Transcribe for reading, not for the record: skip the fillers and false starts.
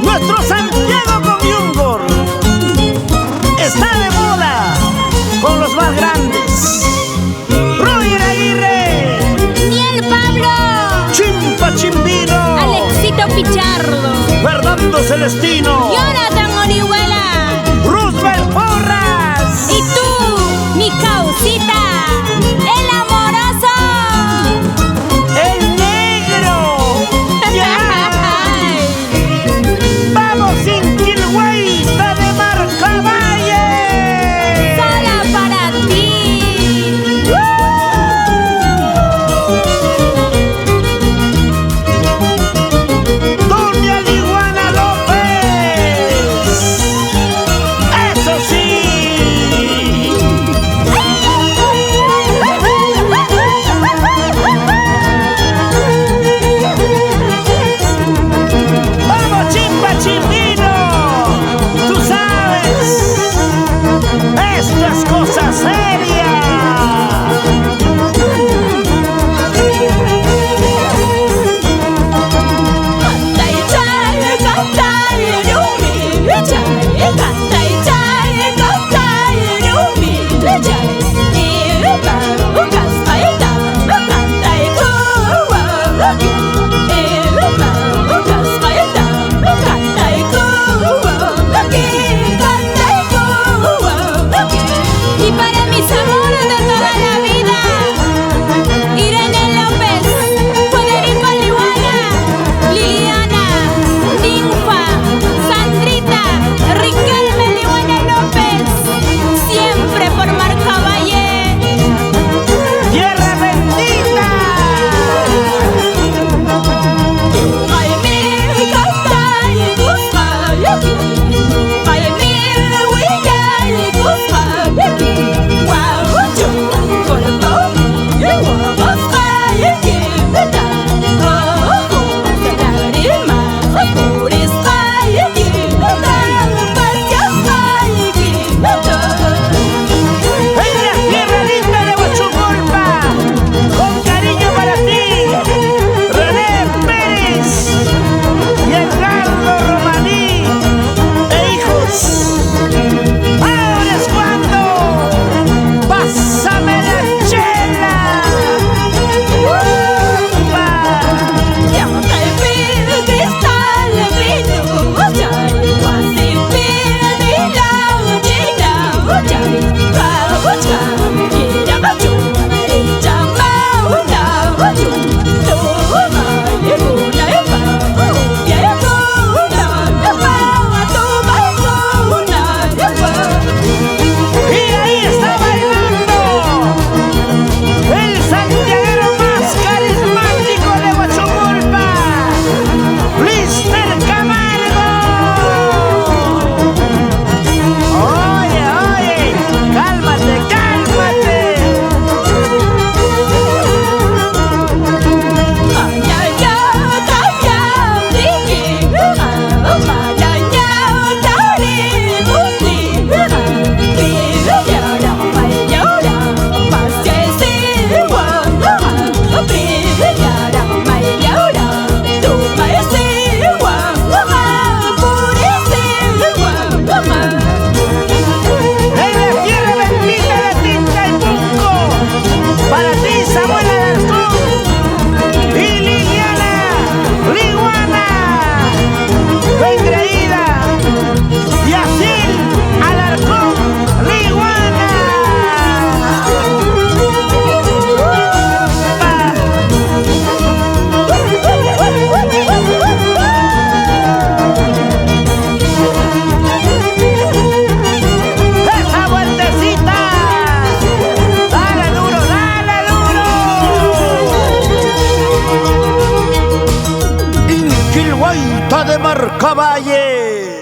Nuestro Santiago con Yungor está de moda con los más grandes. Roger Aguirre, Miel Pablo, Chimpa Chimbino, Alexito Pichardo, Fernando Celestino, Jonathan Orihuela, Roosevelt Porras. y tú, mi causita, el amoroso. El negro. ¡Ya! ¡Vamos, Inkil, Wayta de Marcavalle! Sola para ti. Doña Liguana López. ¡Eso sí! ¡Vamos, Chimpa Chimbino! ¡Tú sabes! ¡Esto es cosa seria! Cantay, chay, cantay, Rumichay, cantay, chay, cantay, Rumichay. Iba, caspaita, cantay, kuwawaki. Iba, caspaita, cantay, kuwawaki, cantay, kuwawaki. Y para mis amores de toda la vida, Irene López, Federico Liwana, Liliana, Ninfa, Sandrita, Riquelme Liwana López, siempre por Marcavalle. ¡Tierra bendita! Ay, mi cantay, guspayaki. Ay, mi huillay, guspayaki. Guaucho, corto, guapaspayaki. Ojo, lágrimas, purispayaki. Pasiaspayaki. En la tierra linda de Huachupulpa, con cariño para ti, René Pérez y Edgardo Romaní e hijos. Ahora es cuando, pásame la chela. ¡Upa! Ya te pido cristal vino, chay, así pide la china, chay, babucha, quiera bachu, ella mauna bachu, toma una epa, ya una epa, toma una epa. Y ahí está bailando el santiaguero más carismático de Huachupulpa, Mr. Camargo. Oye, oye, cálmate, cálmate. En la tierra bendita de Tintaipunco, para ti, Samuel Alarcón y Liliana Liguana, tu engreída, y Asil Alarcón Liguana. ¡Esa vueltecita! ¡Dale duro, dale duro! Inkil, Wayta de Marcavalle.